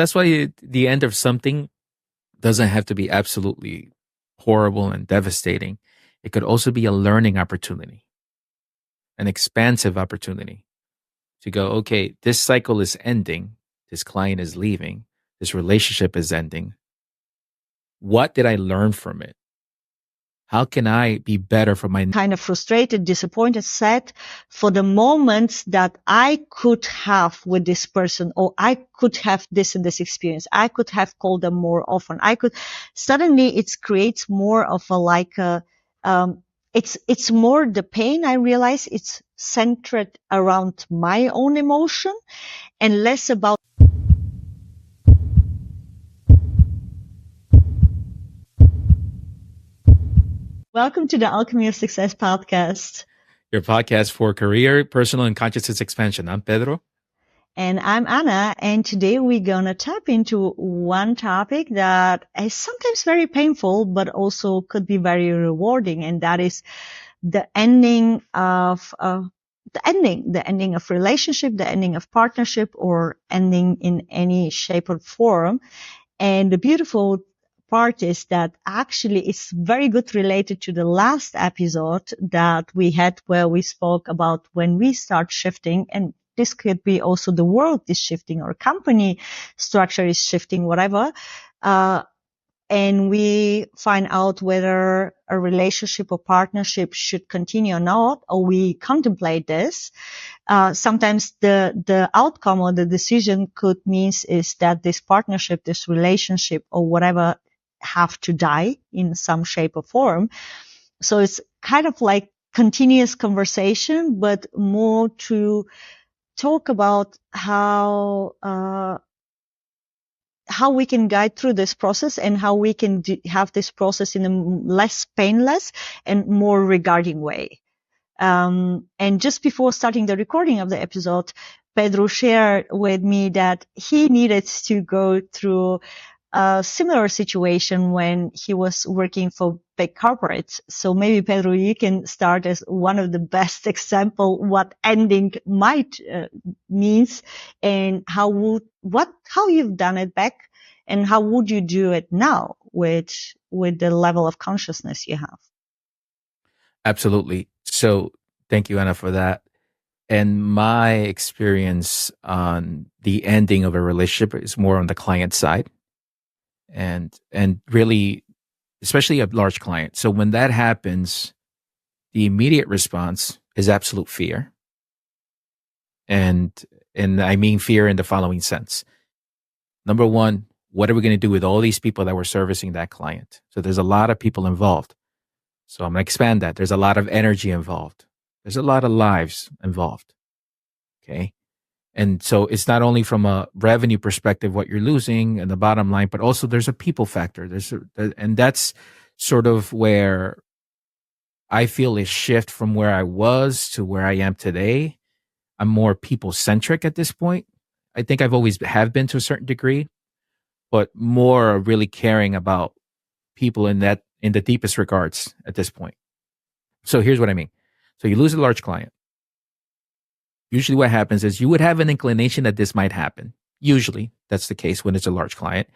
That's why the end of something doesn't have to be absolutely horrible and devastating. It could also be a learning opportunity, an expansive opportunity to go, okay, this cycle is ending. This client is leaving. This relationship is ending. What did I learn from it? How can I be better for my kind of frustrated, disappointed, sad for the moments that I could have with this person, or I could have this and this experience. I could have called them more often. Suddenly it creates more of it's more the pain. I realize it's centered around my own emotion and less about. Welcome to the Alchemy of Success podcast. Your podcast for career, personal, and consciousness expansion. I'm Pedro. And I'm Anna, and today we're gonna tap into one topic that is sometimes very painful, but also could be very rewarding, and that is the ending of the ending of relationship, the ending of partnership, or ending in any shape or form. And the beautiful part is that actually it's very good related to the last episode that we had, where we spoke about when we start shifting, and this could be also the world is shifting or company structure is shifting, whatever. And we find out whether a relationship or partnership should continue or not, or we contemplate this. Sometimes the outcome or the decision could mean is that this partnership, this relationship or whatever have to die in some shape or form. So it's kind of like continuous conversation, but more to talk about how we can guide through this process and how we can have this process in a less painless and more regarding way. And just before starting the recording of the episode, Pedro shared with me that he needed to go through a similar situation when he was working for big corporates. So maybe Pedro, you can start as one of the best example what ending might means, and how you've done it back, and how would you do it now with the level of consciousness you have. Absolutely. So thank you, Anna, for that. And my experience on the ending of a relationship is more on the client side. And really, especially a large client. So when that happens, the immediate response is absolute fear. And I mean fear in the following sense. Number one, what are we going to do with all these people that were servicing that client? So there's a lot of people involved. So I'm going to expand that. There's a lot of energy involved. There's a lot of lives involved. Okay. And so it's not only from a revenue perspective, what you're losing and the bottom line, but also there's a people factor. And that's sort of where I feel a shift from where I was to where I am today. I'm more people centric at this point. I think I've always have been to a certain degree, but more really caring about people in the deepest regards at this point. So here's what I mean. So you lose a large client. Usually what happens is you would have an inclination that this might happen. Usually that's the case when it's a large client.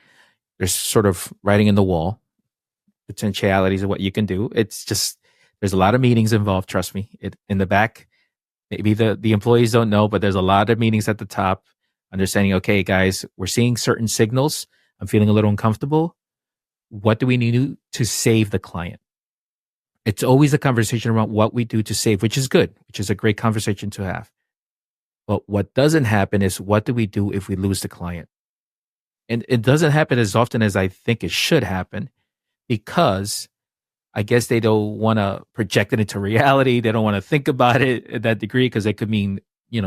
There's sort of writing in the wall, potentialities of what you can do. It's just, there's a lot of meetings involved. Trust me, in the back, maybe the employees don't know, but there's a lot of meetings at the top, understanding, okay, guys, we're seeing certain signals. I'm feeling a little uncomfortable. What do we need to do to save the client? It's always a conversation around what we do to save, which is good, which is a great conversation to have. But what doesn't happen is, what do we do if we lose the client? And it doesn't happen as often as I think it should happen, because I guess they don't want to project it into reality. They don't want to think about it at that degree, because it could mean,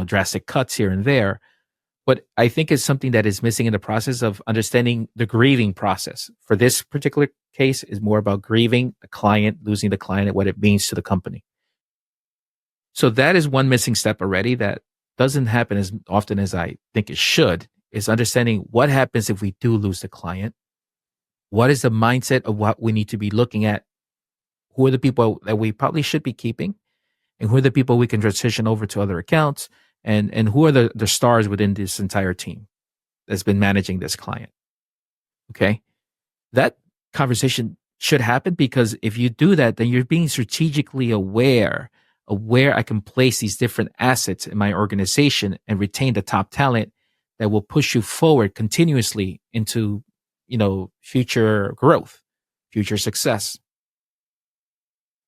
drastic cuts here and there. But I think it's something that is missing in the process of understanding the grieving process. For this particular case, is more about grieving the client, losing the client, and what it means to the company. So that is one missing step already that doesn't happen as often as I think it should, is understanding what happens if we do lose the client. What is the mindset of what we need to be looking at? Who are the people that we probably should be keeping? And who are the people we can transition over to other accounts? And who are the stars within this entire team? that's been managing this client. Okay. That conversation should happen, because if you do that, then you're being strategically aware of where I can place these different assets in my organization and retain the top talent that will push you forward continuously into, future growth, future success.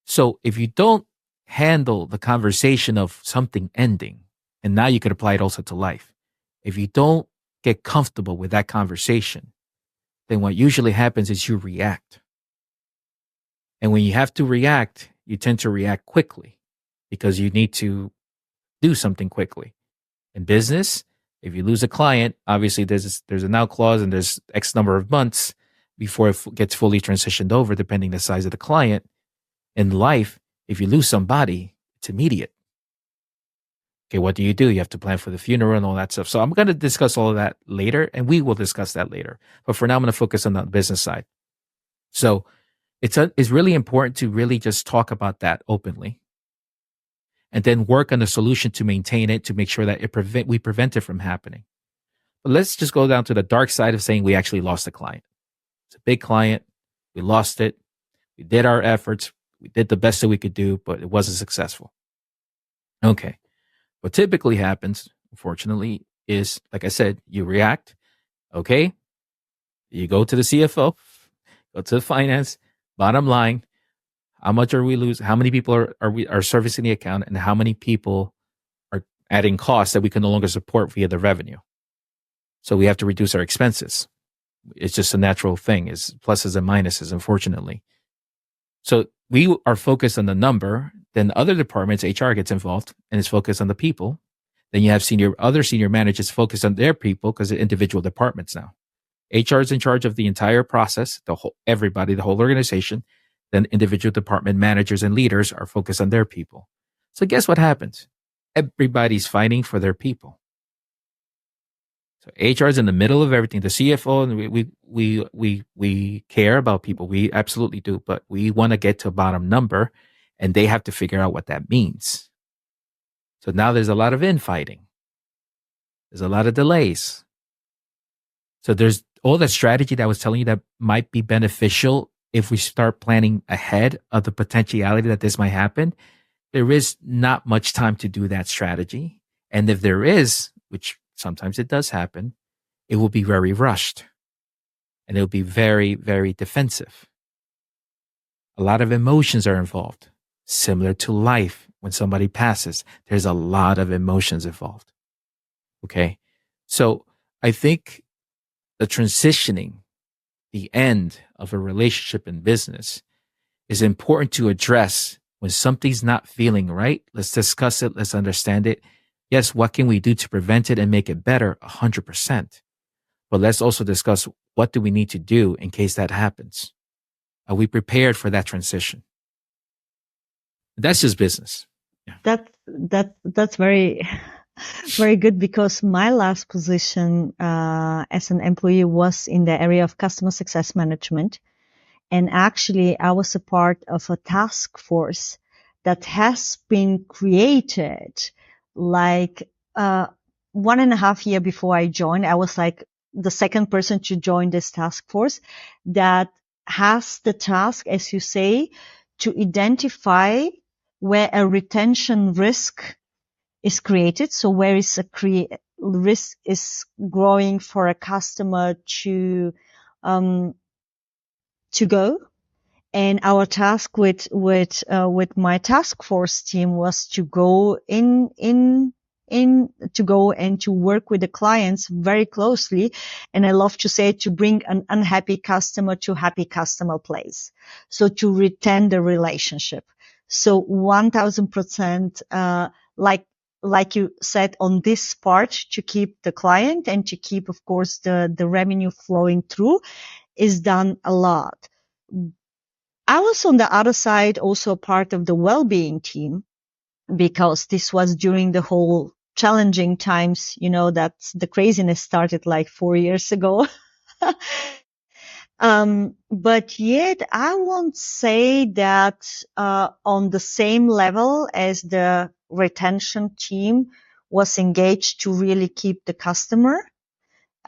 So if you don't handle the conversation of something ending, and now you could apply it also to life. If you don't get comfortable with that conversation, then what usually happens is you react. And when you have to react, you tend to react quickly because you need to do something quickly. In business, if you lose a client, obviously there's an out clause and there's X number of months before it gets fully transitioned over, depending the size of the client. In life, if you lose somebody, it's immediate. Okay, what do? You have to plan for the funeral and all that stuff. So I'm going to discuss all of that later, and we will discuss that later. But for now, I'm going to focus on the business side. So it's really important to really just talk about that openly, and then work on the solution to maintain it, to make sure that we prevent it from happening. But let's just go down to the dark side of saying we actually lost a client. It's a big client. We lost it. We did our efforts. We did the best that we could do, but it wasn't successful. Okay. What typically happens, unfortunately, is, like I said, you react. Okay. You go to the CFO, go to the finance, bottom line. How much are we losing? How many people are servicing the account, and how many people are adding costs that we can no longer support via the revenue? So we have to reduce our expenses. It's just a natural thing. It's pluses and minuses, unfortunately. So we are focused on the number. Then other departments, HR gets involved and is focused on the people. Then you have other senior managers focused on their people, because they're individual departments now. HR is in charge of the entire process, the whole organization. Then individual department managers and leaders are focused on their people. So guess what happens? Everybody's fighting for their people. So HR is in the middle of everything. The CFO, and we care about people. We absolutely do, but we want to get to a bottom number, and they have to figure out what that means. So now there's a lot of infighting. There's a lot of delays. So there's all that strategy that I was telling you that might be beneficial if we start planning ahead of the potentiality that this might happen. There is not much time to do that strategy. And if there is, which sometimes it does happen, it will be very rushed, and it will be very, very defensive. A lot of emotions are involved, similar to life. When somebody passes, there's a lot of emotions involved. Okay. So I think the transitioning, the end of a relationship in business, is important to address. When something's not feeling right, let's discuss it. Let's understand it. Yes, what can we do to prevent it and make it better? 100%. But let's also discuss, what do we need to do in case that happens? Are we prepared for that transition? That's just business. Yeah. That's very, very good, because my last position as an employee was in the area of customer success management. And actually, I was a part of a task force that has been created like 1.5 years before I joined. I was like the second person to join this task force that has the task, as you say, to identify where a retention risk is created. So where is a risk is growing for a customer to go. And our task with my task force team was to go to go and to work with the clients very closely. And I love to say, to bring an unhappy customer to happy customer place. So to retain the relationship. So 1000%, like you said, on this part, to keep the client and to keep, of course, the revenue flowing through, is done a lot. I was on the other side also part of the well-being team, because this was during the whole challenging times, that the craziness started like 4 years ago. But yet I won't say that on the same level as the retention team was engaged to really keep the customer.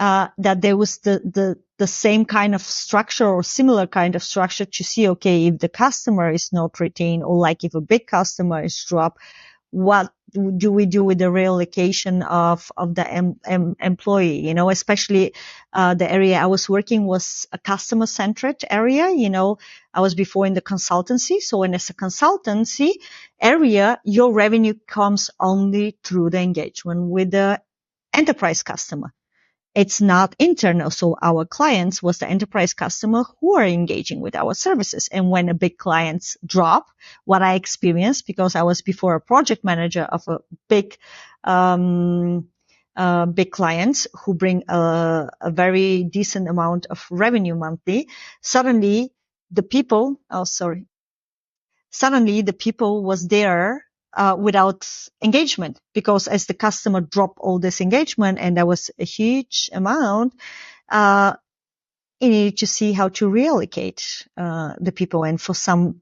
that there was the same kind of structure or similar kind of structure to see, okay, if the customer is not retained, or like if a big customer is dropped, what do we do with the reallocation of the employee? Especially the area I was working was a customer centered area. I was before in the consultancy. So when it's a consultancy area, your revenue comes only through the engagement with the enterprise customer. It's not internal. So our clients was the enterprise customer who are engaging with our services. And when a big clients drop, what I experienced, because I was before a project manager of a big clients who bring a very decent amount of revenue monthly, suddenly the people was there without engagement, because as the customer dropped all this engagement and there was a huge amount, you need to see how to reallocate the people. And for some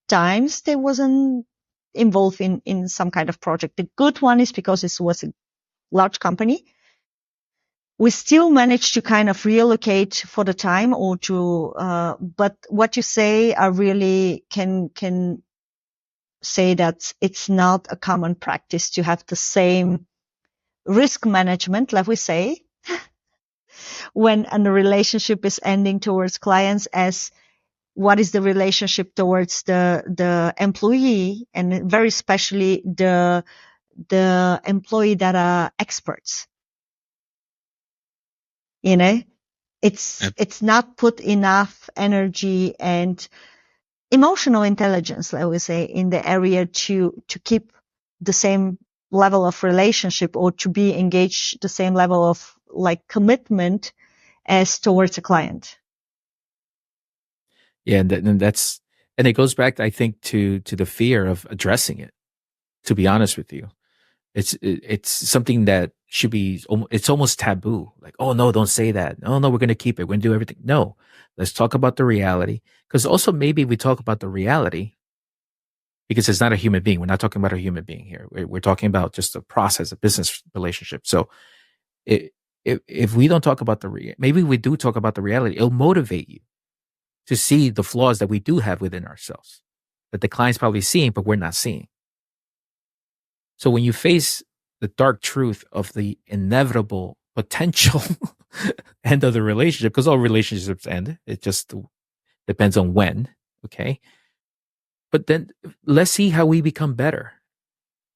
times they wasn't involved in some kind of project. The good one is because it was a large company, we still managed to kind of reallocate for the time or to, but what you say, I really can say that it's not a common practice to have the same risk management, like we say, when a relationship is ending towards clients, as what is the relationship towards the employee, and very especially the employee that are experts. It's not put enough energy and emotional intelligence, I would say, in the area to keep the same level of relationship, or to be engaged the same level of like commitment as towards a client. Yeah, and it goes back, I think, to the fear of addressing it. To be honest with you, it's something that should be, it's almost taboo. Like, oh no, don't say that. Oh no, we're going to keep it. We're going to do everything. No, let's talk about the reality. Because also maybe we talk about the reality because it's not a human being. We're not talking about a human being here. We're talking about just a process, a business relationship. So if we don't talk about maybe we do talk about the reality, it'll motivate you to see the flaws that we do have within ourselves that the client's probably seeing, but we're not seeing. So when you face the dark truth of the inevitable potential end of the relationship, because all relationships end, it just depends on when, okay? But then let's see how we become better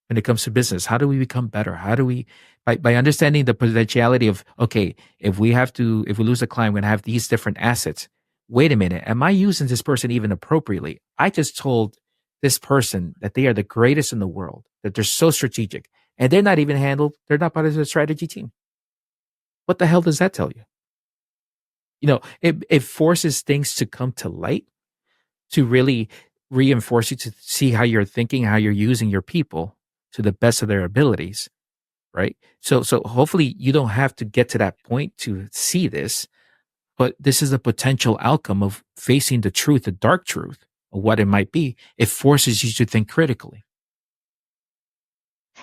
when it comes to business. How do we become better? How do we, by understanding the potentiality of, okay, if we lose a client, we're going to have these different assets. Wait a minute, am I using this person even appropriately? I just told this person that they are the greatest in the world, that they're so strategic, and they're not even they're not part of the strategy team. What the hell does that tell you? It forces things to come to light, to really reinforce you, to see how you're thinking, how you're using your people to the best of their abilities, right? So hopefully you don't have to get to that point to see this, but this is a potential outcome of facing the truth, the dark truth of what it might be. It forces you to think critically.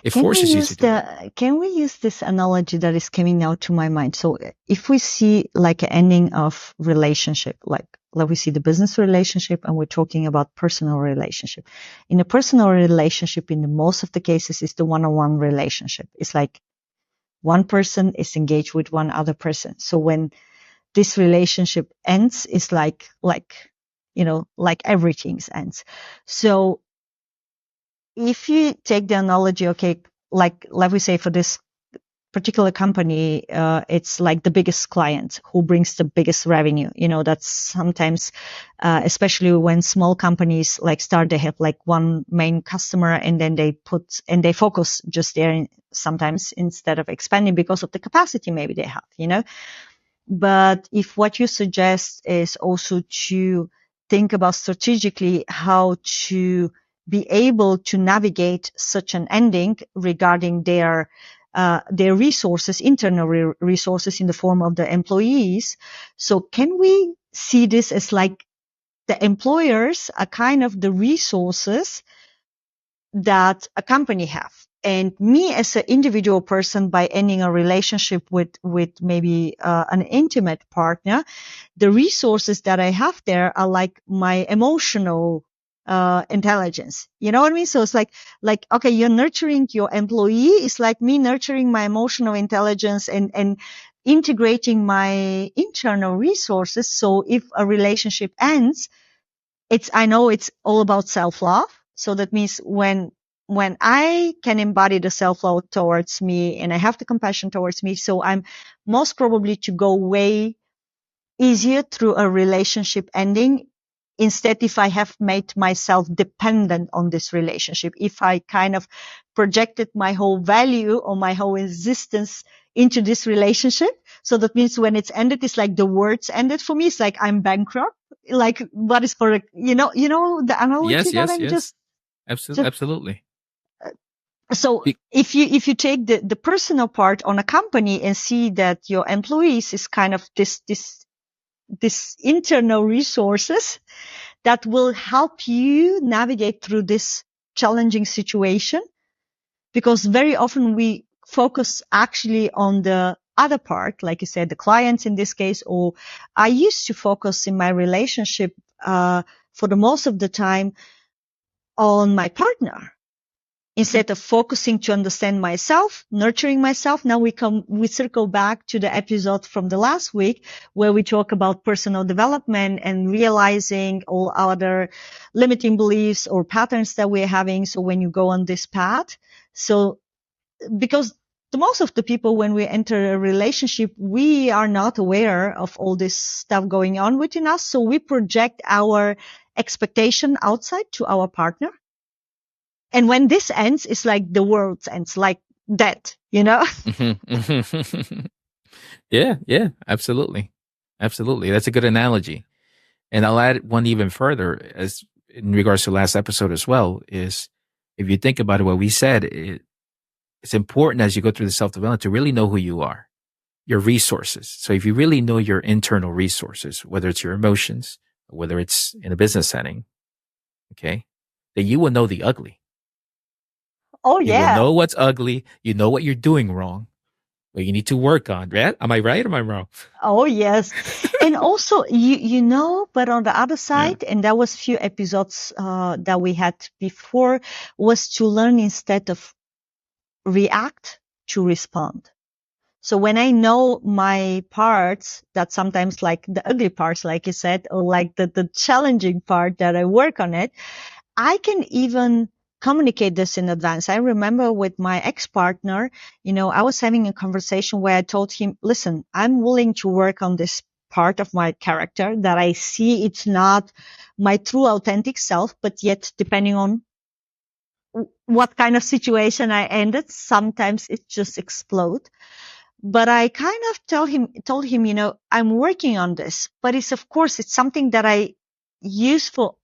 It forces you to do it. Can we use this analogy that is coming now to my mind? So if we see like an ending of relationship, like we see the business relationship, and we're talking about personal relationship. In a personal relationship, in the most of the cases, is the one-on-one relationship. It's like one person is engaged with one other person. So when this relationship ends, it's like everything ends. So if you take the analogy, okay, like we say for this particular company, it's like the biggest client who brings the biggest revenue. That's sometimes, especially when small companies like start, they have like one main customer, and then they focus just there sometimes instead of expanding because of the capacity maybe they have, But if what you suggest is also to think about strategically how to be able to navigate such an ending regarding their resources, internal resources in the form of the employees. So can we see this as like the employers are kind of the resources that a company have? And me as an individual person, by ending a relationship with maybe an intimate partner, the resources that I have there are like my emotional intelligence. You know what I mean? So it's like, okay, you're nurturing your employee. It's like me nurturing my emotional intelligence and integrating my internal resources. So if a relationship ends, I know it's all about self-love. So that means when I can embody the self-love towards me and I have the compassion towards me, so I'm most probably to go way easier through a relationship ending. Instead, if I have made myself dependent on this relationship, if I kind of projected my whole value or my whole existence into this relationship. So that means when it's ended, it's like the words ended for me. It's like I'm bankrupt. Like what is for, the analogy Yes, that yes, I'm yes. just, Absolutely. so if you take the personal part on a company and see that your employees is kind of this internal resources that will help you navigate through this challenging situation, because very often we focus actually on the other part, like you said, the clients in this case, or I used to focus in my relationship for the most of the time on my partner. Instead of focusing to understand myself, nurturing myself, now we circle back to the episode from the last week where we talk about personal development and realizing all other limiting beliefs or patterns that we're having. So when you go on this path, so because the most of the people, when we enter a relationship, we are not aware of all this stuff going on within us. So we project our expectation outside to our partner. And when this ends, it's like the world ends, like that, you know? Yeah, yeah, absolutely. Absolutely. That's a good analogy. And I'll add one even further as in regards to last episode as well, is if you think about it, what we said, it's important as you go through the self-development to really know who you are, your resources. So if you really know your internal resources, whether it's your emotions, whether it's in a business setting, okay, then you will know the ugly. Oh, You will yeah. know what's ugly. You know what you're doing wrong, what you need to work on. Right? Am I right or am I wrong? Oh, yes. And also, but on the other Yeah. side, and that was few episodes that we had before, was to learn instead of react to respond. So when I know my parts, that sometimes like the ugly parts, like you said, or like the challenging part that I work on it, I can even communicate this in advance. I remember with my ex-partner, I was having a conversation where I told him, listen, I'm willing to work on this part of my character that I see it's not my true authentic self, but yet depending on what kind of situation I ended, sometimes it just explode. But I kind of told him, I'm working on this, but of course, it's something that I use for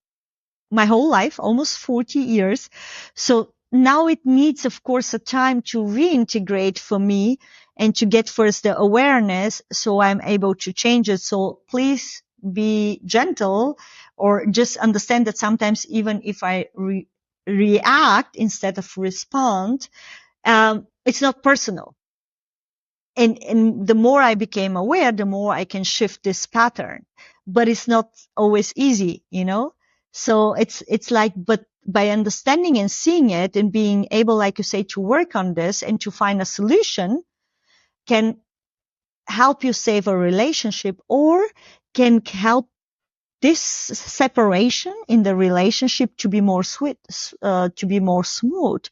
my whole life, almost 40 years. So now it needs, of course, a time to reintegrate for me and to get first the awareness so I'm able to change it. So please be gentle, or just understand that sometimes even if I react instead of respond, it's not personal. And the more I became aware, the more I can shift this pattern. But it's not always easy, So it's like, but by understanding and seeing it and being able, like you say, to work on this and to find a solution can help you save a relationship, or can help this separation in the relationship to be more sweet, to be more smooth,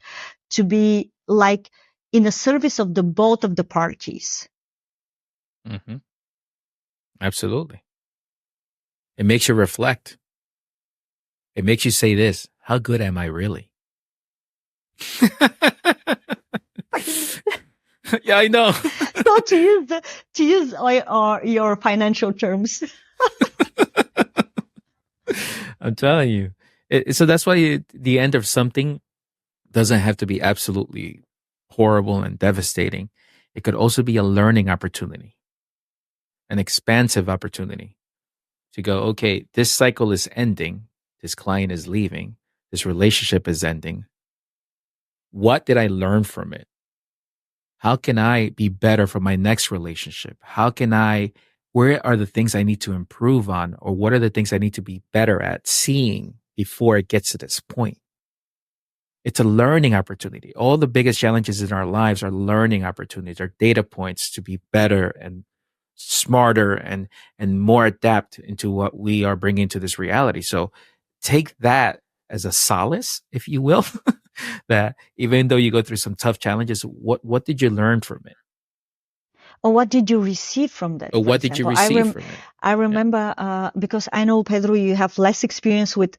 to be like in the service of the both of the parties. Mm-hmm. Absolutely. It makes you reflect. It makes you say this: how good am I really? Yeah, I know. So to use your financial terms. I'm telling you. So that's why the end of something doesn't have to be absolutely horrible and devastating. It could also be a learning opportunity, an expansive opportunity to go, okay, this cycle is ending. This client is leaving. This relationship is ending. what did I learn from it? How can I be better for my next relationship? Where are the things I need to improve on? Or what are the things I need to be better at seeing before it gets to this point? It's a learning opportunity. All the biggest challenges in our lives are learning opportunities, are data points to be better and smarter and more adapt into what we are bringing to this reality. So take that as a solace, if you will, that even though you go through some tough challenges, what did you learn from it? Or what did you receive from that, Or for what did you example? receive from it? I Yeah. remember, because I know, Pedro, you have less experience with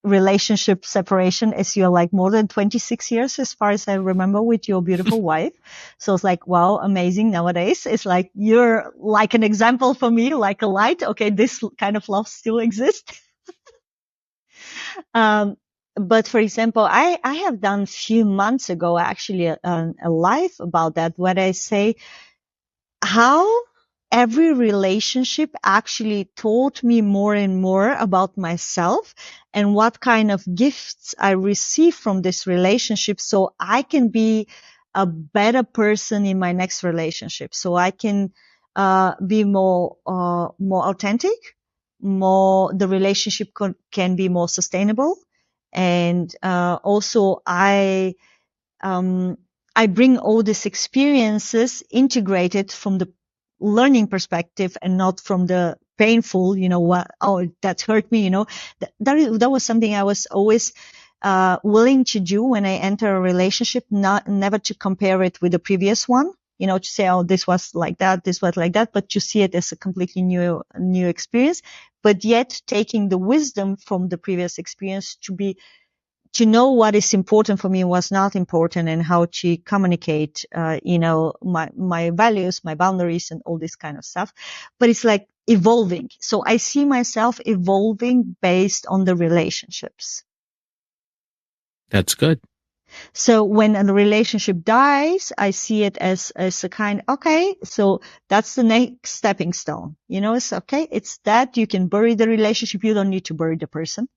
relationship separation, as you're like more than 26 years, as far as I remember, with your beautiful wife. So it's like, wow, amazing. Nowadays, it's like you're like an example for me, like a light. Okay, this kind of love still exists. Um, but for example, I have done a few months ago actually a live about that, where I say how every relationship actually taught me more and more about myself and what kind of gifts I receive from this relationship, so I can be a better person in my next relationship. So I can be more authentic, the relationship can be more sustainable. And also um, I bring all these experiences integrated from the learning perspective and not from the painful, what, oh, that hurt me, that was something I was always willing to do when I enter a relationship, never to compare it with the previous one, to say, oh, this was like that, this was like that, but to see it as a completely new experience, but yet taking the wisdom from the previous experience to know what is important for me and what's not important, and how to communicate, my values, my boundaries, and all this kind of stuff. But it's like evolving. So I see myself evolving based on the relationships. That's good. So when a relationship dies, I see it as a kind, okay, so that's the next stepping stone. It's okay. It's that you can bury the relationship. You don't need to bury the person.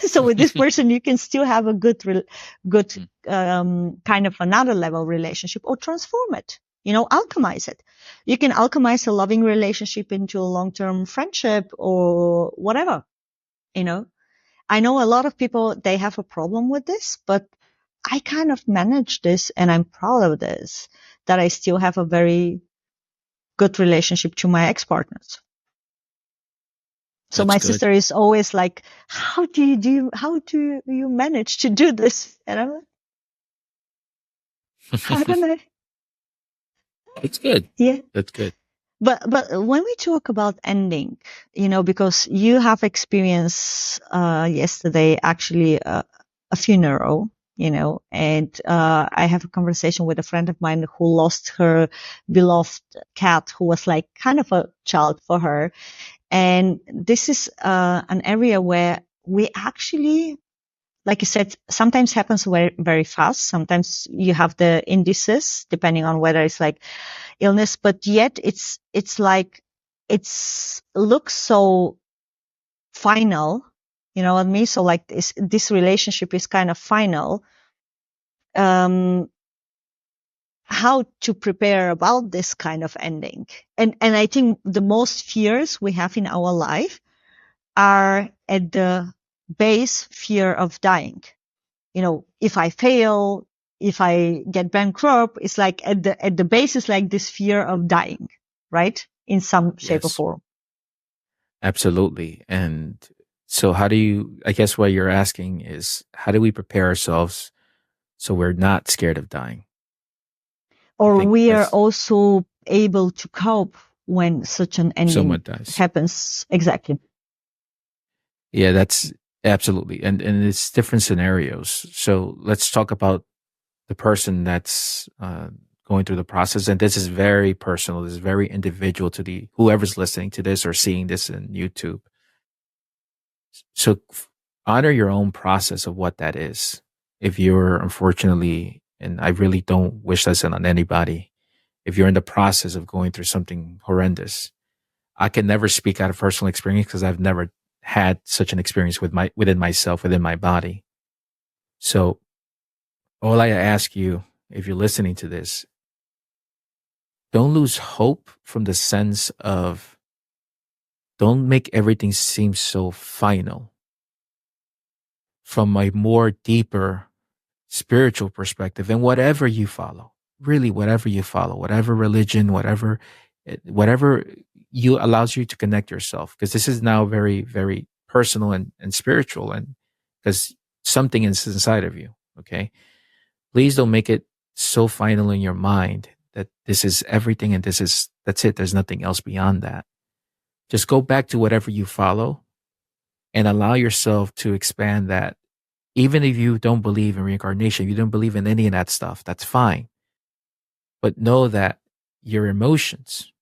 So with this person, you can still have a good kind of another level relationship, or transform it, alchemize it. You can alchemize a loving relationship into a long-term friendship or whatever, you know. I know a lot of people, they have a problem with this, but I kind of manage this, and I'm proud of this, that I still have a very good relationship to my ex-partners. So That's my good. sister is always like, how do you manage to do this? And I'm like, how do I? That's good. Yeah. That's good. But when we talk about ending, because you have experienced yesterday actually a funeral, and I have a conversation with a friend of mine who lost her beloved cat, who was like kind of a child for her. And this is an area where we actually, like you said, sometimes happens very, very fast. Sometimes you have the indices, depending on whether it's like illness, but yet it's like, looks so final. You know what I mean? So like this relationship is kind of final. How to prepare about this kind of ending. And I think the most fears we have in our life are at the base fear of dying. If I fail, if I get bankrupt, it's like at the base is like this fear of dying, right? In some shape or Yes, form. absolutely. And so I guess what you're asking is, how do we prepare ourselves so we're not scared of dying? I Or think we are that's also able to cope when such an ending someone dies. happens. Exactly. Yeah, that's absolutely. And it's different scenarios. So let's talk about the person that's going through the process. And this is very personal. This is very individual to the whoever's listening to this or seeing this in YouTube. So honor your own process of what that is. If you're unfortunately, and I really don't wish this on anybody, if you're in the process of going through something horrendous, I can never speak out of personal experience because I've never had such an experience within myself, within my body. So All I ask you, if you're listening to this, don't lose hope from the sense of don't make everything seem so final. From a more deeper spiritual perspective, and whatever you follow, really whatever you follow, whatever religion, whatever you allows you to connect yourself, because this is now very, very personal and spiritual, and because something is inside of you. Okay. Please don't make it so final in your mind that this is everything and that's it. There's nothing else beyond that. Just go back to whatever you follow and allow yourself to expand that. Even if you don't believe in reincarnation, you don't believe in any of that stuff, that's fine. But know that your emotions,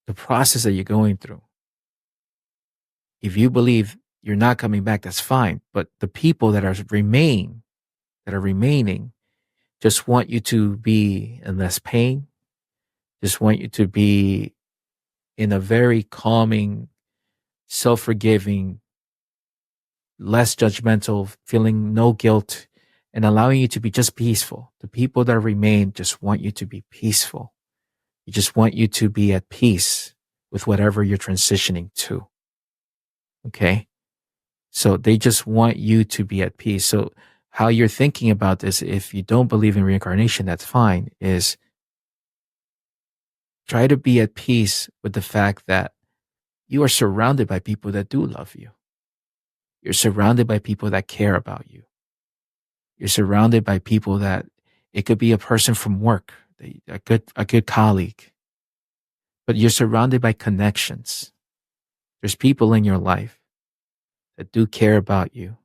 the process that you're going through, if you believe you're not coming back, that's fine. But the people that are remaining, just want you to be in less pain, just want you to be in a very calming, self-forgiving, less judgmental, feeling no guilt, and allowing you to be just peaceful. The people that remain just want you to be peaceful. You just want you to be at peace with whatever you're transitioning to. Okay? So they just want you to be at peace. So how you're thinking about this, if you don't believe in reincarnation, that's fine, is try to be at peace with the fact that you are surrounded by people that do love you. You're surrounded by people that care about you. You're surrounded by people that it could be a person from work, a good colleague, but you're surrounded by connections. There's people in your life that do care about you,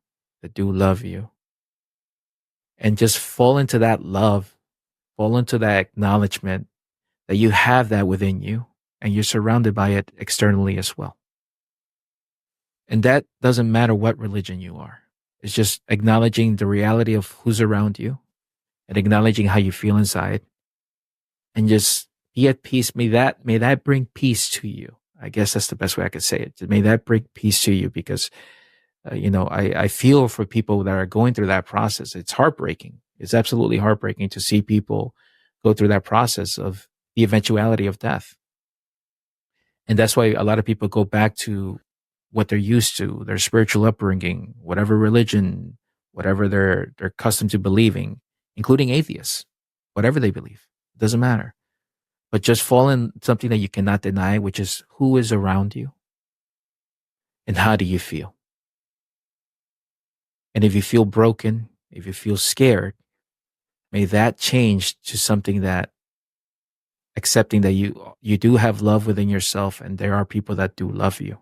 that do love you, and just fall into that love, fall into that acknowledgement that you have that within you and you're surrounded by it externally as well. And that doesn't matter what religion you are. It's just acknowledging the reality of who's around you and acknowledging how you feel inside and just be at peace. May that bring peace to you. I guess that's the best way I could say it. May that bring peace to you because, I feel for people that are going through that process. It's heartbreaking. It's absolutely heartbreaking to see people go through that process of the eventuality of death. And that's why a lot of people go back to what they're used to, their spiritual upbringing, whatever religion, whatever they're accustomed to believing, including atheists, whatever they believe, it doesn't matter. But just fall in something that you cannot deny, which is who is around you and how do you feel? And if you feel broken, if you feel scared, may that change to something that accepting that you do have love within yourself and there are people that do love you.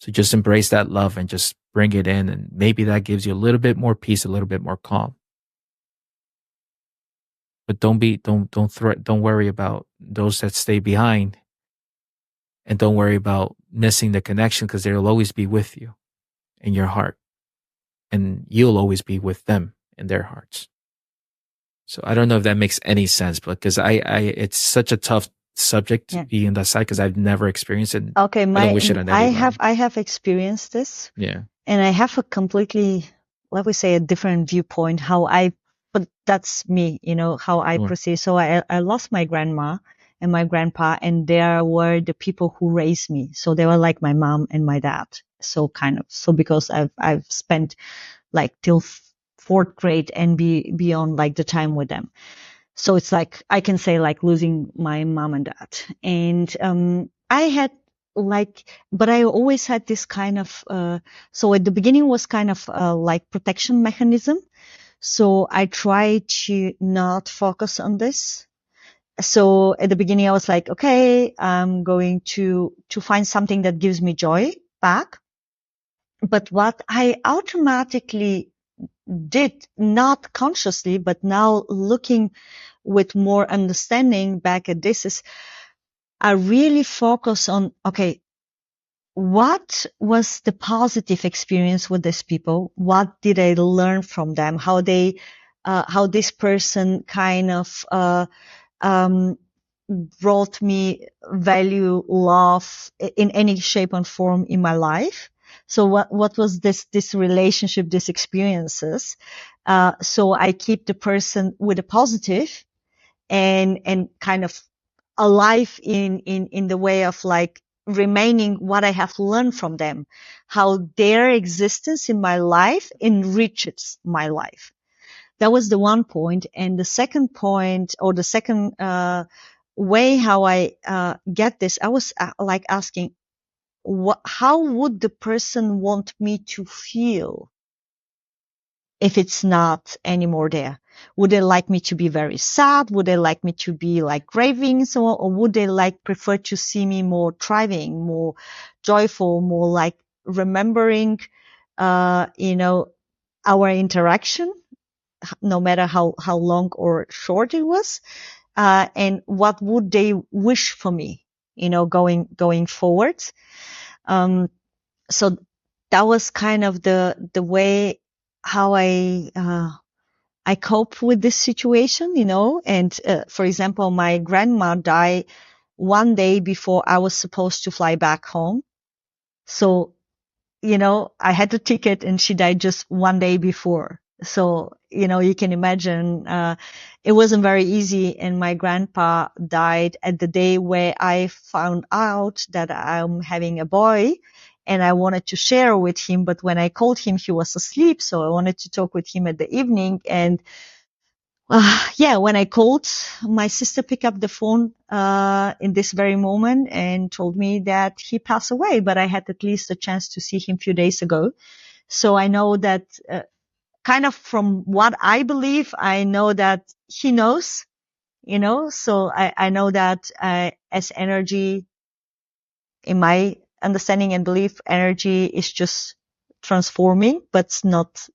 So just embrace that love and just bring it in, and maybe that gives you a little bit more peace, a little bit more calm. But don't worry about those that stay behind, and don't worry about missing the connection because they'll always be with you in your heart, and you'll always be with them in their hearts. So I don't know if that makes any sense, but because it's such a tough subject to be in that side because I've never experienced it. Okay, I don't wish it on anybody. I have experienced this. Yeah. And I have a completely, let me say, a different viewpoint but that's me, how I proceed. So I lost my grandma and my grandpa, and they were the people who raised me. So they were like my mom and my dad. So because I've spent like till fourth grade and beyond like the time with them. So it's like, I can say like losing my mom and dad. And, I had but I always had this kind of, so at the beginning was kind of like protection mechanism. So I tried to not focus on this. So at the beginning I was like, okay, I'm going to find something that gives me joy back. But what I automatically did, not consciously, but now looking with more understanding back at this, is I really focus on, okay, what was the positive experience with these people? What did I learn from them? How this person kind of, brought me value, love in any shape and form in my life. So what was this relationship, these experiences? So I keep the person with a positive and kind of alive in the way of like remaining what I have learned from them, how their existence in my life enriches my life. That was the one point. And the second point, or the second way how I get this, I was like asking, how would the person want me to feel if it's not anymore there? Would they like me to be very sad? Would they like me to be like grieving, so on? Or would they like prefer to see me more thriving, more joyful, more like remembering, our interaction, no matter how long or short it was? And what would they wish for me, going forward? So that was kind of the way how I cope with this situation, and, for example, my grandma died one day before I was supposed to fly back home. So, I had the ticket and she died just one day before. So, you can imagine, it wasn't very easy. And my grandpa died at the day where I found out that I'm having a boy and I wanted to share with him. But when I called him, he was asleep. So I wanted to talk with him at the evening. And when I called, my sister picked up the phone in this very moment and told me that he passed away, but I had at least a chance to see him a few days ago. So I know that, kind of from what I believe, I know that he knows, so I know that as energy, in my understanding and belief, energy is just transforming, but it's not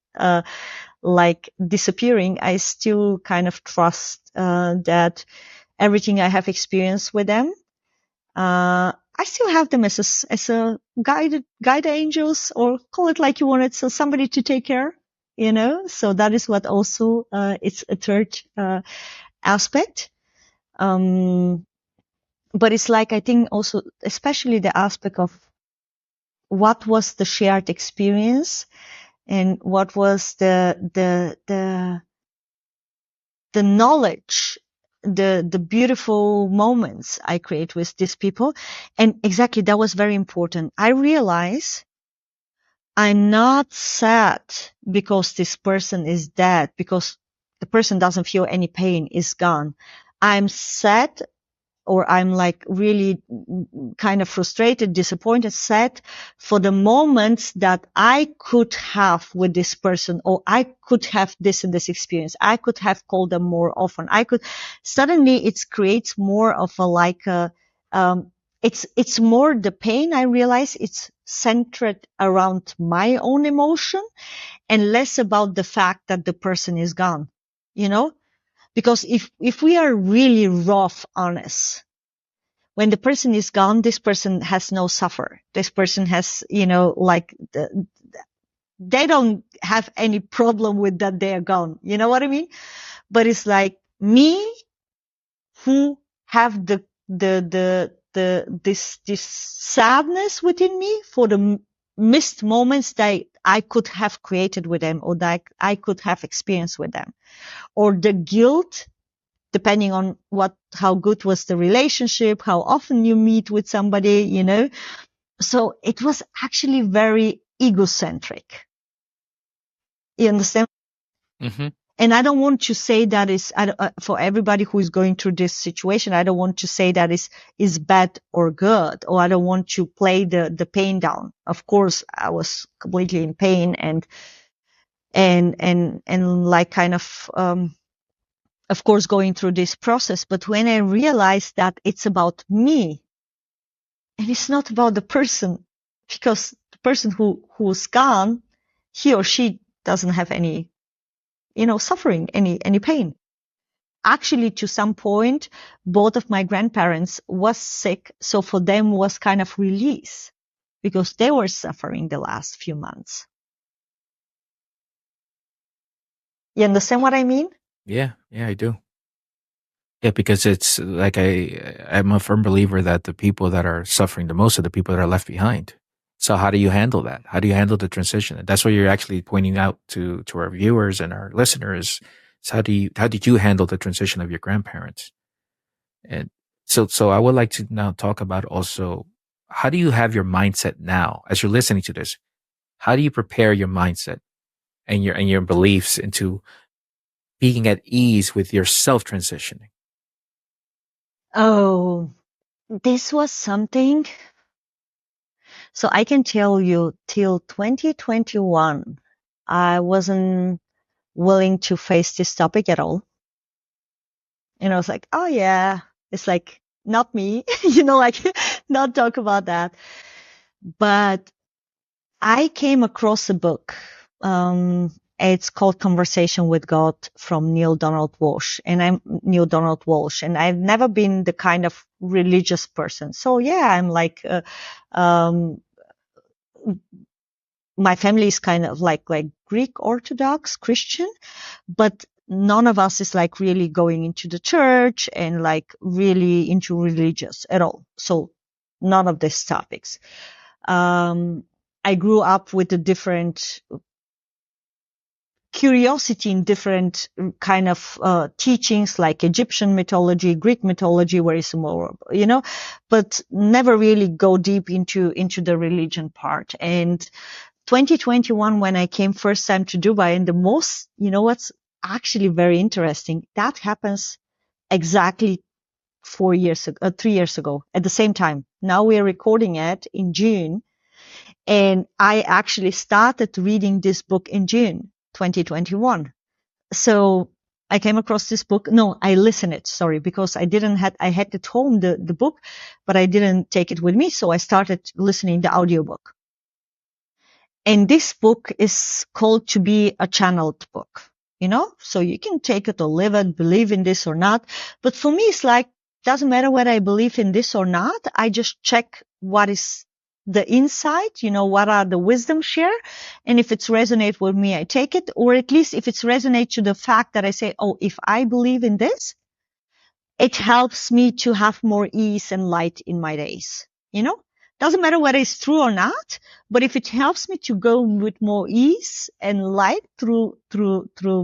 like disappearing. I still kind of trust that everything I have experienced with them, I still have them as a guide angels, or call it like you want it, so somebody to take care, So that is what also it's a third aspect. But it's like, I think also, especially the aspect of what was the shared experience and what was the knowledge, the beautiful moments I create with these people. And exactly, that was very important. I realize I'm not sad because this person is dead, because the person doesn't feel any pain, is gone. I'm sad, or I'm like really kind of frustrated, disappointed, sad for the moments that I could have with this person, or I could have this and this experience. I could have called them more often. Suddenly it creates more of a like a, it's more the pain. I realize it's centered around my own emotion and less about the fact that the person is gone, because if we are really rough, honest, when the person is gone, this person has no suffer. This person has, they don't have any problem with that they are gone. You know what I mean? But it's like me who have this sadness within me for the missed moments that I could have created with them, or that I could have experienced with them, or the guilt, depending on how good was the relationship, how often you meet with somebody, So it was actually very egocentric. You understand? Mm-hmm. And I don't want to say that is, for everybody who is going through this situation, I don't want to say that is bad or good, or I don't want to play the pain down. Of course, I was completely in pain and like kind of course, going through this process. But when I realized that it's about me and it's not about the person, because the person who's gone, he or she doesn't have any, suffering, any pain. Actually, to some point, both of my grandparents was sick. So for them was kind of release because they were suffering the last few months. You understand what I mean? Yeah, I do. Yeah, because it's like I'm a firm believer that the people that are suffering the most are the people that are left behind. So how do you handle that? How do you handle the transition? And that's what you're actually pointing out to our viewers and our listeners. So how did you handle the transition of your grandparents? And so I would like to now talk about also, how do you have your mindset now as you're listening to this? How do you prepare your mindset and your beliefs into being at ease with your self transitioning? Oh, this was something. So I can tell you till 2021, I wasn't willing to face this topic at all. And I was like, oh yeah, it's like not me, like not talk about that. But I came across a book. It's called Conversation with God from Neil Donald Walsh. And I'm Neil Donald Walsh. And I've never been the kind of religious person. So yeah, I'm like, um, my family is kind of like Greek Orthodox Christian, but none of us is like really going into the church and like really into religious at all. So none of these topics. I grew up with a different curiosity in different kind of teachings like Egyptian mythology, Greek mythology, where it's more, but never really go deep into the religion part. And 2021, when I came first time to Dubai, and what's actually very interesting, that happens exactly 3 years ago at the same time. Now we are recording it in June. And I actually started reading this book in June 2021. So I came across this book. No, I listened it. Sorry, because I had at home the book, but I didn't take it with me. So I started listening the audiobook. And this book is called to be a channeled book, so you can take it or live it, believe in this or not. But for me, it's like, doesn't matter whether I believe in this or not. I just check what is the insight, what are the wisdom share. And if it's resonate with me, I take it. Or at least if it's resonate to the fact that I say, oh, if I believe in this, it helps me to have more ease and light in my days. Doesn't matter whether it's true or not, but if it helps me to go with more ease and light through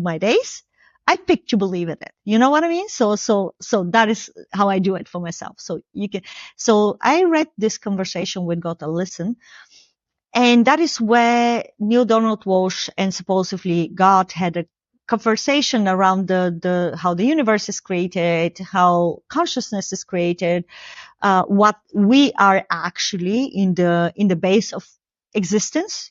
my days, I pick to believe in it. You know what I mean? So that is how I do it for myself. So I read this Conversation with God, a listen. And that is where Neil Donald Walsh and supposedly God had a conversation around the how the universe is created, how consciousness is created, what we are actually in the base of existence,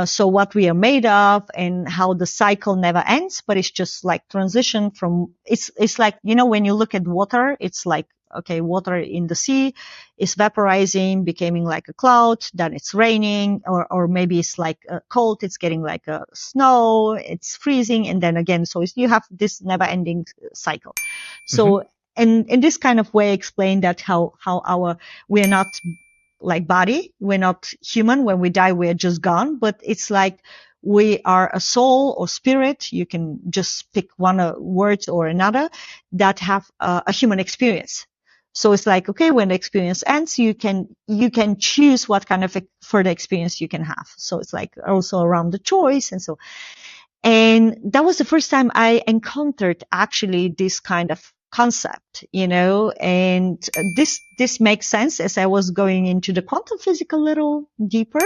so what we are made of and how the cycle never ends, but it's just like transition from, it's like, when you look at water, it's like, okay, water in the sea is vaporizing, becoming like a cloud, then it's raining, or maybe it's like cold, it's getting like a snow, it's freezing, and then again, so you have this never ending cycle. So, and in this kind of way, explain that how we're not like body, we're not human. When we die, we're just gone, but it's like we are a soul or spirit. You can just pick one word or another that have a human experience. So it's like, okay, when the experience ends, you can choose what kind of further experience you can have. So it's like also around the choice and so. And that was the first time I encountered actually this kind of concept, and this makes sense as I was going into the quantum physics a little deeper.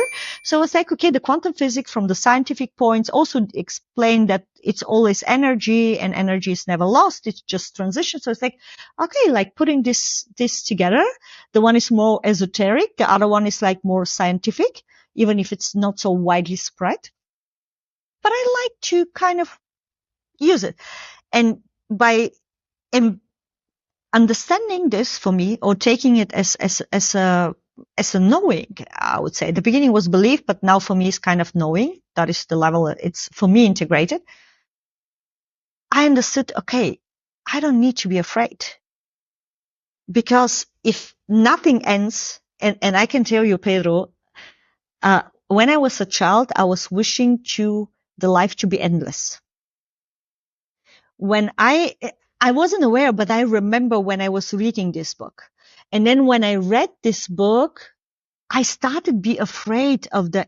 So I was like, okay, the quantum physics from the scientific points also explain that it's always energy and energy is never lost. It's just transition. So it's like, okay, like putting this together. The one is more esoteric. The other one is like more scientific, even if it's not so widely spread. But I like to kind of use it. And by understanding this for me, or taking it as a knowing, I would say the beginning was belief, but now for me it's kind of knowing. That is the level it's for me integrated. I understood, okay, I don't need to be afraid, because if nothing ends, and I can tell you, Pedro, when I was a child, I was wishing the life to be endless. When I wasn't aware, but I remember when I was reading this book. And then when I read this book, I started to be afraid of the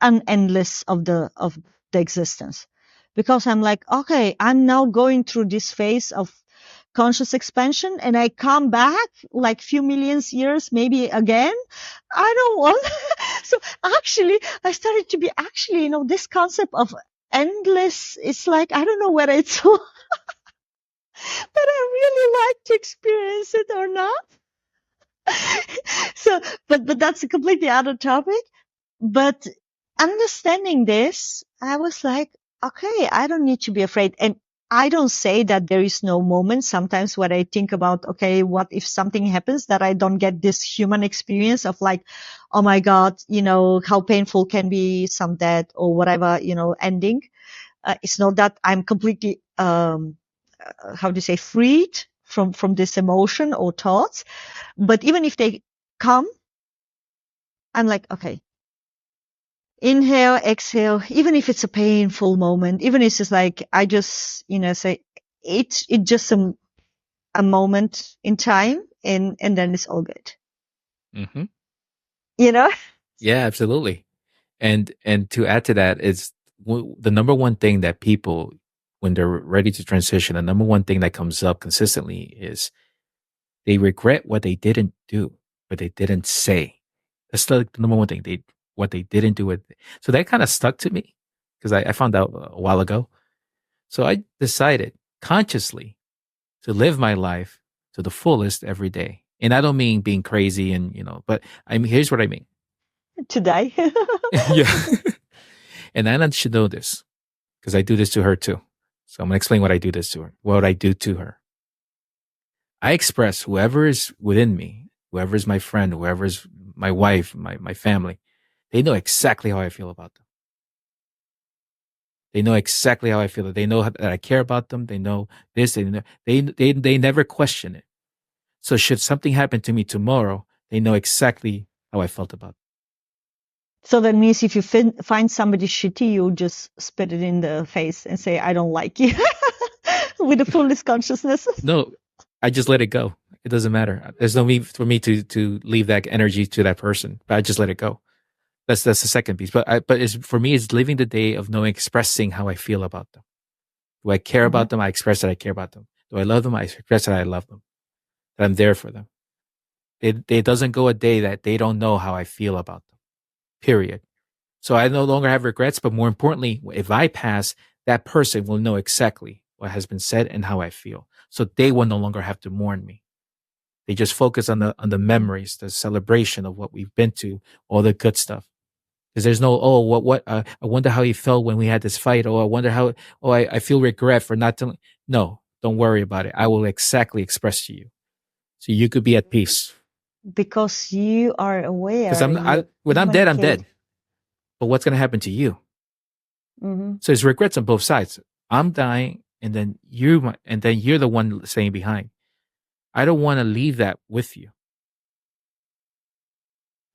unendless of the existence, because I'm like, okay, I'm now going through this phase of conscious expansion, and I come back like few millions years maybe again. I don't want. So actually I started to be actually, this concept of endless, it's like, I don't know whether it's but I really like to experience it or not. So but that's a completely other topic. But understanding this, I was like, okay, I don't need to be afraid. And I don't say that there is no moment. Sometimes when I think about, okay, what if something happens that I don't get this human experience of like, oh my God, how painful can be some death or whatever, ending. It's not that I'm completely, how do you say, freed from this emotion or thoughts. But even if they come, I'm like, okay, inhale, exhale, even if it's a painful moment, even if it's just like, I just, say it's just a moment in time, and then it's all good. Mm-hmm. You know? Yeah, absolutely. And to add to that, it's the number one thing that people, when they're ready to transition, the number one thing that comes up consistently is they regret what they didn't do, what they didn't say. That's the number one thing, what they didn't do. So that kind of stuck to me because I found out a while ago. So I decided consciously to live my life to the fullest every day. And I don't mean being crazy but I mean, here's what I mean. To die. Yeah. And Anna should know this because I do this to her too. So I'm going to explain what I do to her. I express whoever is within me, whoever is my friend, whoever is my wife, my family. They know exactly how I feel about them. They know exactly how I feel. They know that I care about them. They know this. They never question it. So should something happen to me tomorrow, they know exactly how I felt about it. So that means if you find somebody shitty, you just spit it in the face and say, I don't like you, with the fullest consciousness. No, I just let it go. It doesn't matter. There's no need for me to leave that energy to that person, but I just let it go. That's the second piece. But for me, it's living the day of knowing, expressing how I feel about them. Do I care about them? I express that I care about them. Do I love them? I express that I love them. That I'm there for them. It doesn't go a day that they don't know how I feel about them. Period. So I no longer have regrets, but more importantly, if I pass, that person will know exactly what has been said and how I feel. So they will no longer have to mourn me. They just focus on the memories, the celebration of what we've been to, all the good stuff. Because there's no, I wonder how he felt when we had this fight. Oh, I wonder how, I feel regret for not telling. No, don't worry about it. I will exactly express to you. So you could be at peace. Because you are Because aware. when I'm dead, I'm dead. But what's going to happen to you? Mm-hmm. So it's regrets on both sides. I'm dying, and then you're the one staying behind. I don't want to leave that with you.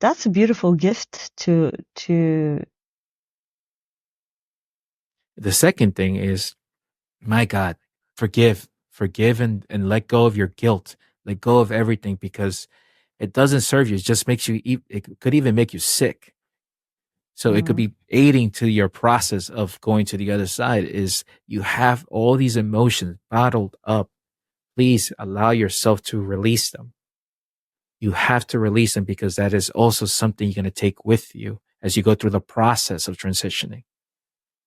That's a beautiful gift to. The second thing is, my God, forgive and let go of your guilt. Let go of everything because it doesn't serve you. It just makes you, it could even make you sick. So it could be aiding to your process of going to the other side is you have all these emotions bottled up. Please allow yourself to release them. You have to release them because that is also something you're going to take with you as you go through the process of transitioning.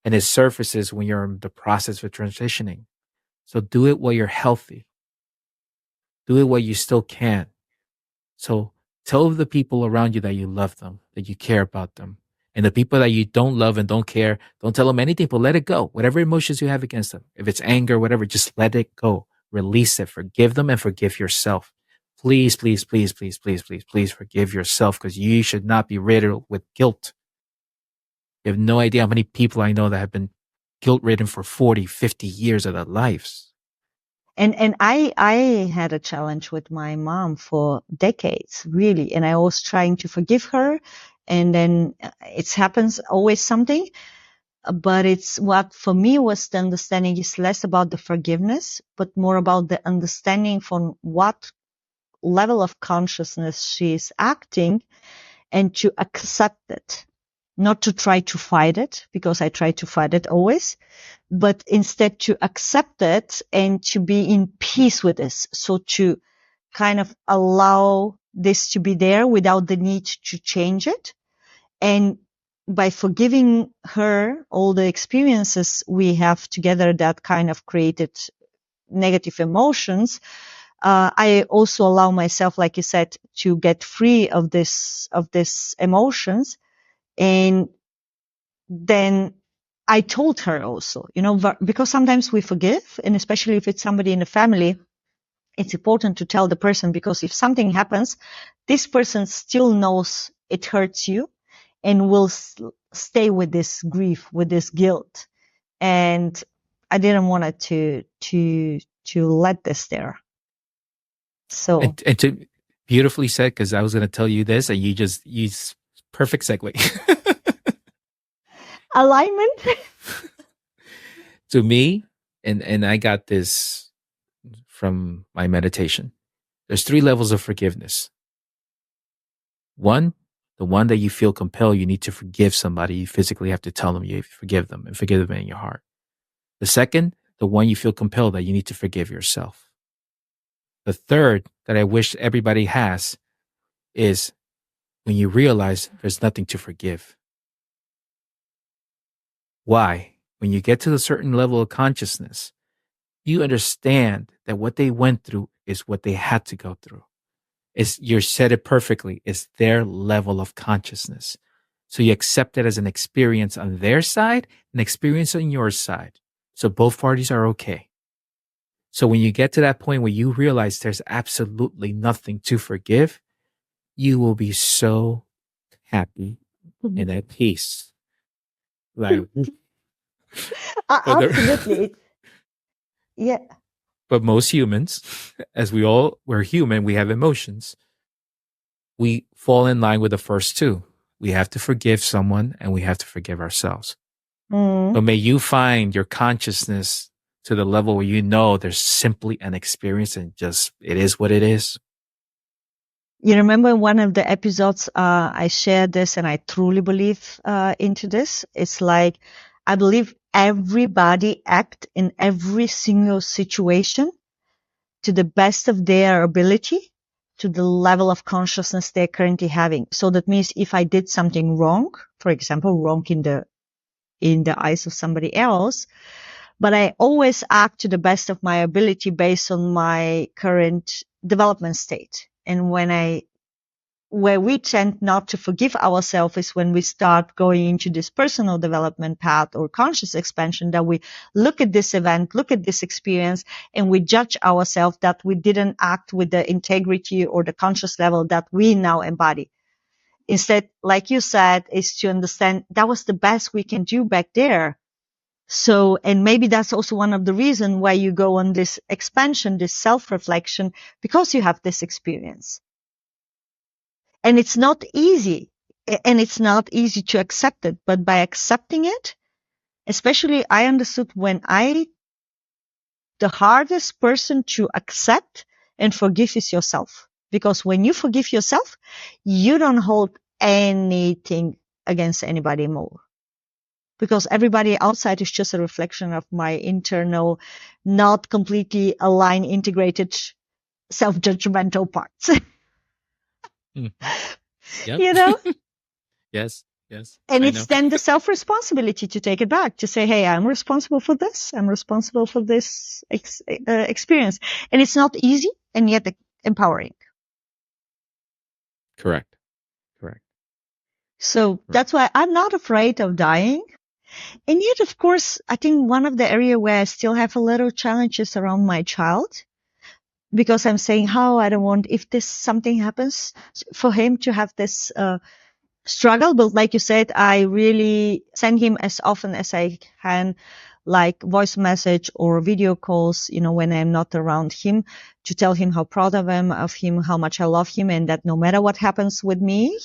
And it surfaces when you're in the process of transitioning. So do it while you're healthy. Do it while you still can. So tell the people around you that you love them, that you care about them. And the people that you don't love and don't care, don't tell them anything, but let it go. Whatever emotions you have against them, if it's anger, whatever, just let it go. Release it. Forgive them and forgive yourself. Please, please, please, please, please, please, please forgive yourself because you should not be riddled with guilt. You have no idea how many people I know that have been guilt ridden for 40, 50 years of their lives. And I had a challenge with my mom for decades, really. And I was trying to forgive her. And then it happens always something. But it's what for me was the understanding is less about the forgiveness, but more about the understanding from what level of consciousness she is acting. and to accept it, not to try to fight it, because I try to fight it always, but instead to accept it and to be in peace with this. So to kind of allow this to be there without the need to change it. And by forgiving her all the experiences we have together that kind of created negative emotions, I also allow myself, like you said, to get free of this emotions. And then I told her also, because sometimes we forgive, and especially if it's somebody in the family, it's important to tell the person, because if something happens, this person still knows it hurts you and will stay with this grief, with this guilt. And I didn't want it to let this there. So and to beautifully said, because I was going to tell you this, and you just use perfect segue. alignment. To me, and I got this from my meditation. There's 3 levels of forgiveness. One, the one that you feel compelled, you need to forgive somebody. You physically have to tell them you forgive them and forgive them in your heart. The second, the one you feel compelled that you need to forgive yourself. The third that I wish everybody has is when you realize there's nothing to forgive. Why? When you get to a certain level of consciousness, you understand that what they went through is what they had to go through. You said it perfectly. It's their level of consciousness. So you accept it as an experience on their side, an experience on your side. So both parties are okay. So when you get to that point where you realize there's absolutely nothing to forgive, you will be so happy and at peace. Like, absolutely. Yeah. But most humans, as we're human, we have emotions. We fall in line with the first two. We have to forgive someone and we have to forgive ourselves. But may you find your consciousness to the level where you know there's simply an experience and just it is what it is. You remember in one of the episodes, I shared this, and I truly believe into this. It's like, I believe everybody act in every single situation to the best of their ability, to the level of consciousness they're currently having. So that means if I did something wrong, for example, wrong in the eyes of somebody else, but I always act to the best of my ability based on my current development state. And where we tend not to forgive ourselves is when we start going into this personal development path or conscious expansion, that we look at this event, look at this experience, and we judge ourselves that we didn't act with the integrity or the conscious level that we now embody. Instead, like you said, is to understand that was the best we can do back there. So, and maybe that's also one of the reasons why you go on this expansion, this self-reflection, because you have this experience. And it's not easy. And it's not easy to accept it. But by accepting it, especially I understood the hardest person to accept and forgive is yourself. Because when you forgive yourself, you don't hold anything against anybody more. Because everybody outside is just a reflection of my internal, not completely aligned, integrated, self-judgmental parts. Yep. You know? Yes. And it's then the self-responsibility to take it back, to say, hey, I'm responsible for this. I'm responsible for this experience. And it's not easy and yet empowering. Correct. So that's why I'm not afraid of dying. And yet, of course, I think one of the areas where I still have a little challenges around my child, because I'm saying how I don't want, if this something happens for him to have this struggle. But like you said, I really send him as often as I can, like voice message or video calls, when I'm not around him, to tell him how proud I am of him, how much I love him, and that no matter what happens with me,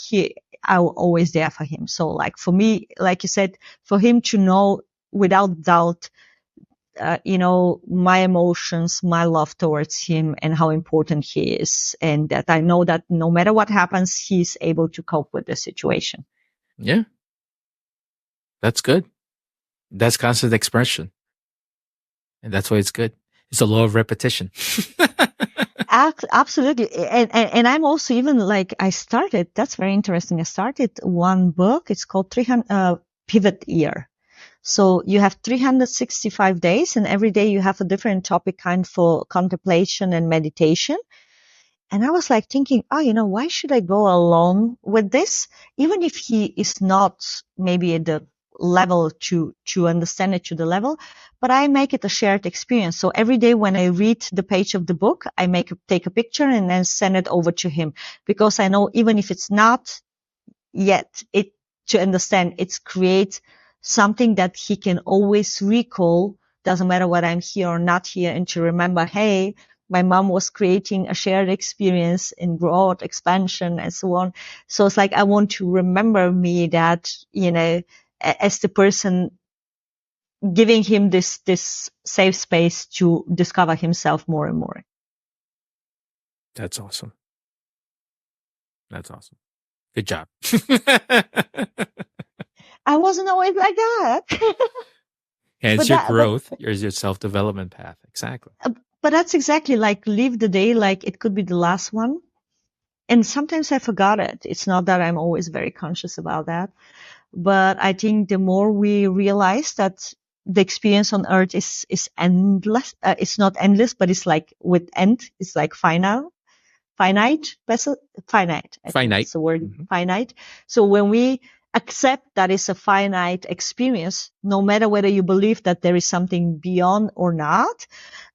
I'm always there for him. So like for me, like you said, for him to know without doubt my emotions, my love towards him, and how important he is, and that I know that no matter what happens, he's able to cope with the situation. Yeah. That's good. That's constant expression. And that's why it's good. It's a law of repetition. Absolutely. And I'm also even like, that's very interesting. I started one book. It's called 300, Pivot Year. So you have 365 days, and every day you have a different topic kind for contemplation and meditation. And I was like thinking, why should I go along with this? Even if he is not maybe at the level to understand it to the level, but I make it a shared experience. So every day when I read the page of the book, I take a picture and then send it over to him, because I know even if it's not yet to understand, it creates something that he can always recall. Doesn't matter whether I'm here or not here, and to remember, hey, my mom was creating a shared experience in growth, expansion, and so on. So it's like, I want to remember me that, as the person giving him this safe space to discover himself more and more. That's awesome. That's awesome. Good job. I wasn't always like that. Hence your growth. Here's your self-development path. Exactly. But that's exactly like live the day like it could be the last one. And sometimes I forgot it. It's not that I'm always very conscious about that. But I think the more we realize that the experience on earth is endless, it's not endless, but it's like with end, it's like finite. I think that's the word, finite. So when we accept that it's a finite experience, no matter whether you believe that there is something beyond or not,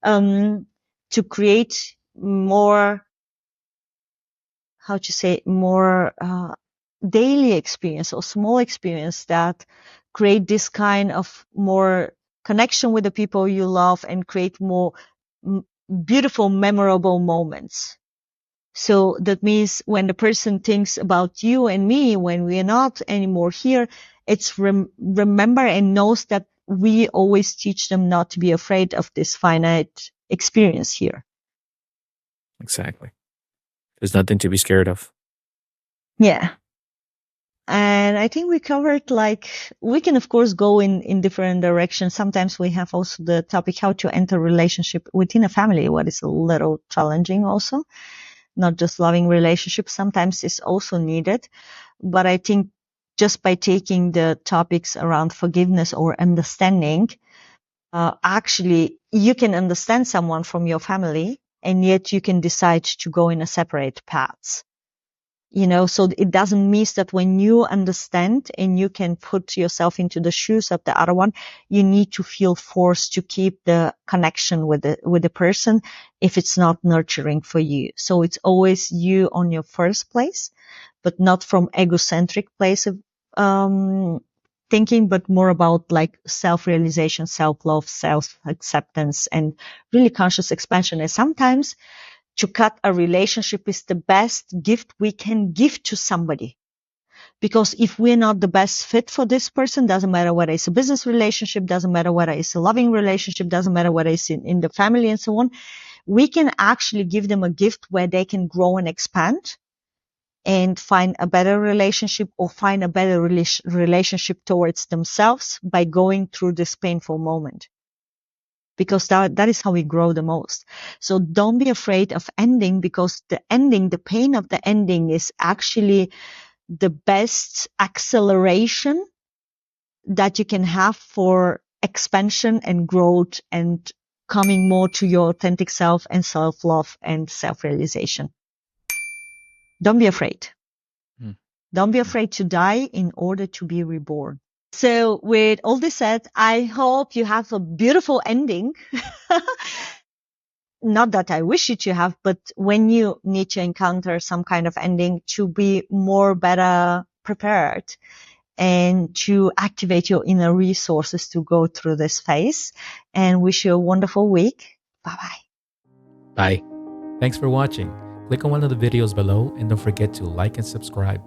to create more, daily experience or small experience that create this kind of more connection with the people you love and create more beautiful, memorable moments. So that means when the person thinks about you and me, when we are not anymore here, it's remember and knows that we always teach them not to be afraid of this finite experience here. Exactly. There's nothing to be scared of. Yeah. And I think we covered, we can of course go in different directions. Sometimes we have also the topic how to enter a relationship within a family, what is a little challenging also. Not just loving relationships, sometimes is also needed. But I think just by taking the topics around forgiveness or understanding, actually you can understand someone from your family and yet you can decide to go in a separate paths. So it doesn't mean that when you understand and you can put yourself into the shoes of the other one, you need to feel forced to keep the connection with the person if it's not nurturing for you. So it's always you on your first place, but not from egocentric place of thinking, but more about like self-realization, self-love, self-acceptance, and really conscious expansion. And sometimes to cut a relationship is the best gift we can give to somebody. Because if we're not the best fit for this person, doesn't matter whether it's a business relationship, doesn't matter whether it's a loving relationship, doesn't matter whether it's in the family and so on, we can actually give them a gift where they can grow and expand and find a better relationship or find a better relationship towards themselves by going through this painful moment. Because that is how we grow the most. So don't be afraid of ending, because the pain of the ending is actually the best acceleration that you can have for expansion and growth and coming more to your authentic self and self-love and self-realization. Don't be afraid. Don't be afraid to die in order to be reborn. So with all this said, I hope you have a beautiful ending. Not that I wish you to have, but when you need to encounter some kind of ending, to be better prepared and to activate your inner resources to go through this phase. And wish you a wonderful week. Bye-bye. Bye. Thanks for watching. Click on one of the videos below and don't forget to like and subscribe.